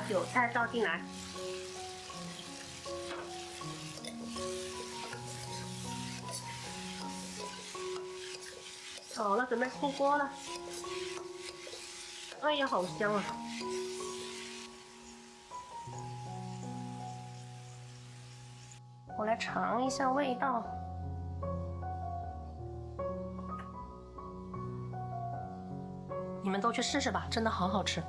韭菜倒进来。好了，准备出锅了。哎呀，好香啊！我来尝一下味道。你们都去试试吧，真的好好吃。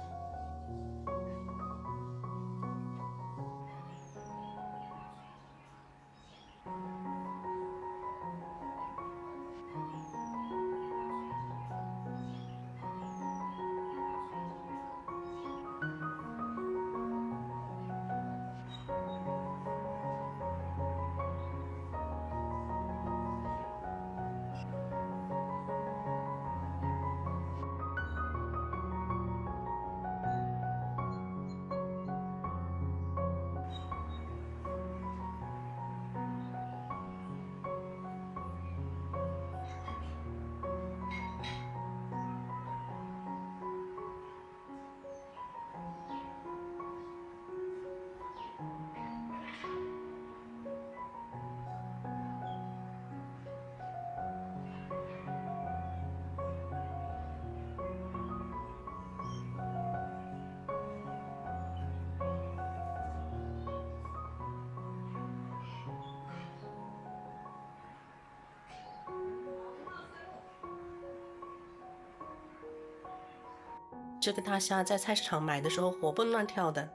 这个大虾在菜市场买的时候活蹦乱跳的，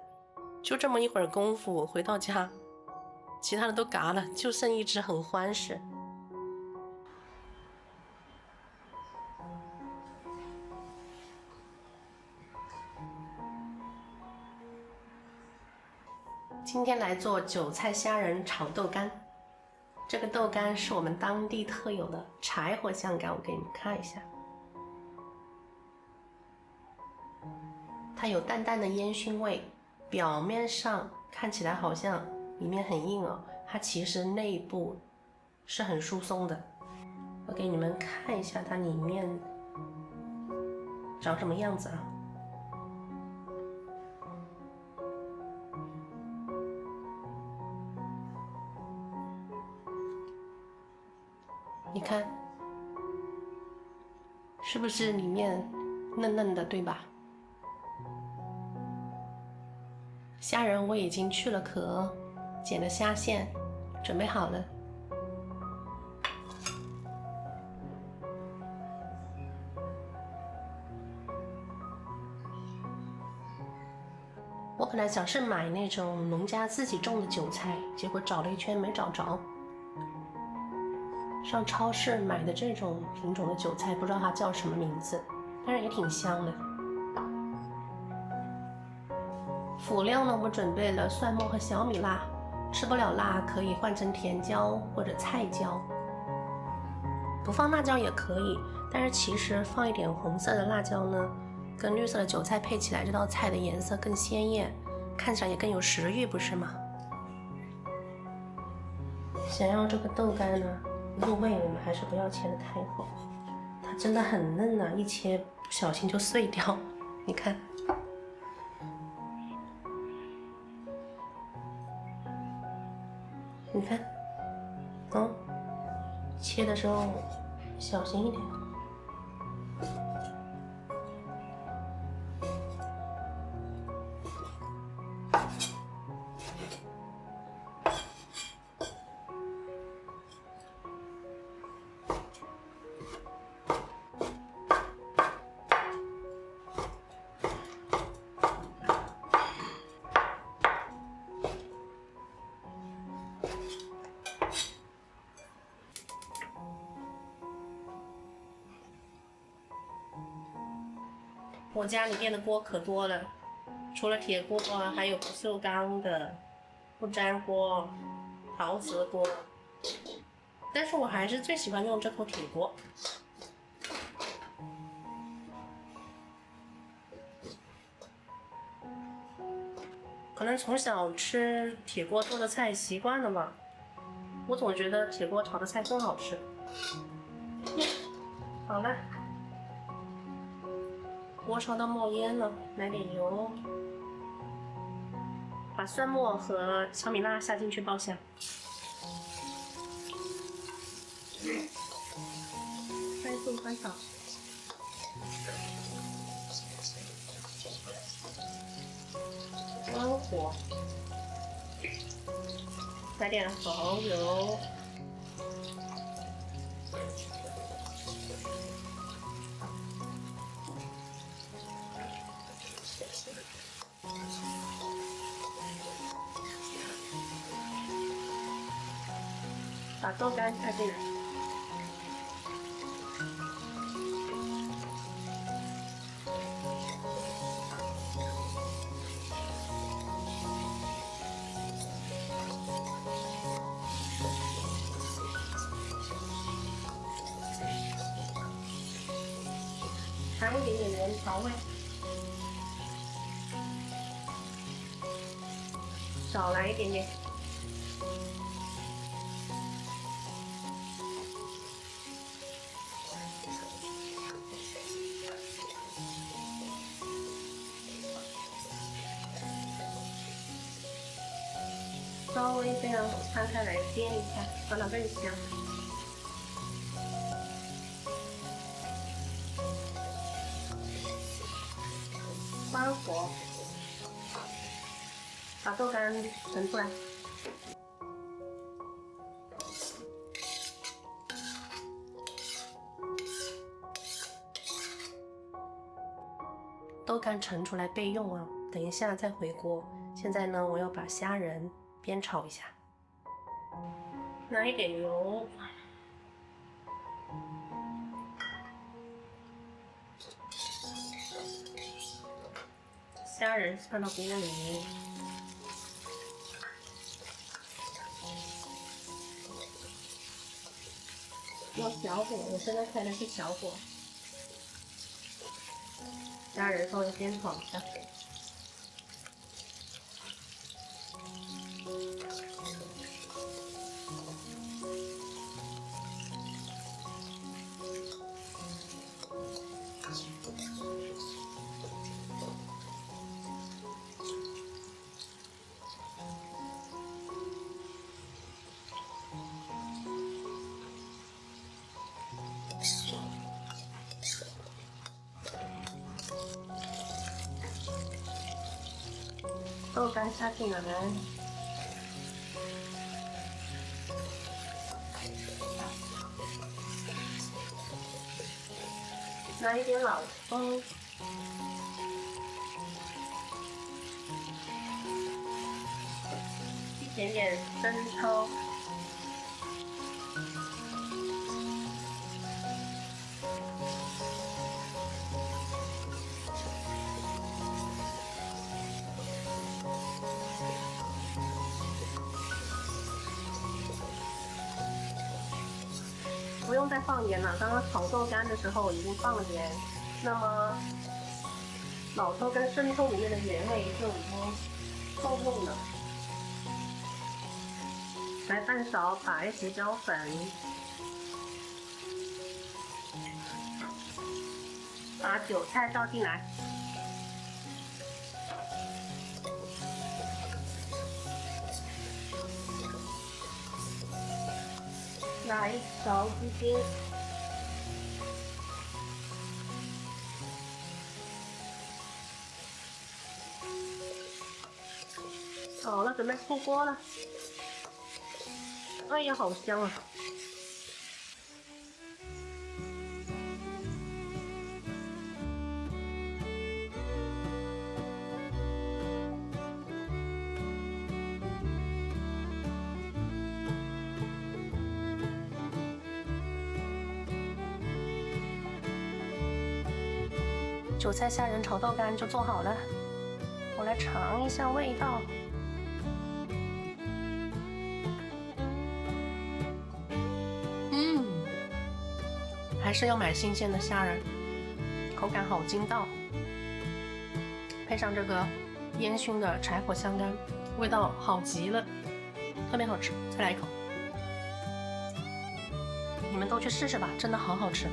就这么一会儿功夫，回到家，其他的都嘎了，就剩一只很欢实。今天来做韭菜虾仁炒豆干，这个豆干是我们当地特有的柴火香干，我给你们看一下。它有淡淡的烟熏味，表面上看起来好像里面很硬哦，它其实内部是很疏松的。我给你们看一下它里面长什么样子啊。你看，是不是里面嫩嫩的，对吧？虾仁我已经去了壳，剪了虾线，准备好了。我本来想是买那种农家自己种的韭菜，结果找了一圈没找着。上超市买的这种品种的韭菜，不知道它叫什么名字，但是也挺香的。辅料呢，我们准备了蒜末和小米辣，吃不了辣可以换成甜椒或者菜椒，不放辣椒也可以，但是其实放一点红色的辣椒呢，跟绿色的韭菜配起来，这道菜的颜色更鲜艳，看起来也更有食欲，不是吗？想要这个豆干呢入味，我们还是不要切得太厚，它真的很嫩啊，一切不小心就碎掉，你看。你看，切的时候小心一点。我家里面的锅可多了，除了铁锅啊，还有不锈钢的、不粘锅、陶瓷锅，但是我还是最喜欢用这口铁锅。可能从小吃铁锅做的菜习惯了吧，我总觉得铁锅炒的菜更好吃。好了。锅烧到冒烟了，来点油，把蒜末和小米辣下进去爆香。快速翻炒。关火，来点蚝油。把豆干下进来，尝一点点盐调味，少来一点点。稍微这样摊开来煎一下，让它更香。关火，把豆干盛出来。豆干盛出来备用啊，等一下再回锅。现在呢，我要把虾仁煸炒一下，拿一点油，虾仁放到锅里，用小火，我现在开的是小火，虾仁稍微煸炒一下。豆干下进来，拿一点老抽，一点点生抽，不用再放盐了，刚刚炒豆干的时候已经放了盐，那么老抽跟生抽里面的盐味就已经够用了。来半勺白胡椒粉，把韭菜倒进来，来一勺鸡精，好了，准备出锅了。哎呀，好香啊！韭菜虾仁炒豆干就做好了，我来尝一下味道。还是要买新鲜的虾仁，口感好筋道，配上这个烟熏的柴火香干，味道好极了，特别好吃。再来一口，你们都去试试吧，真的好好吃。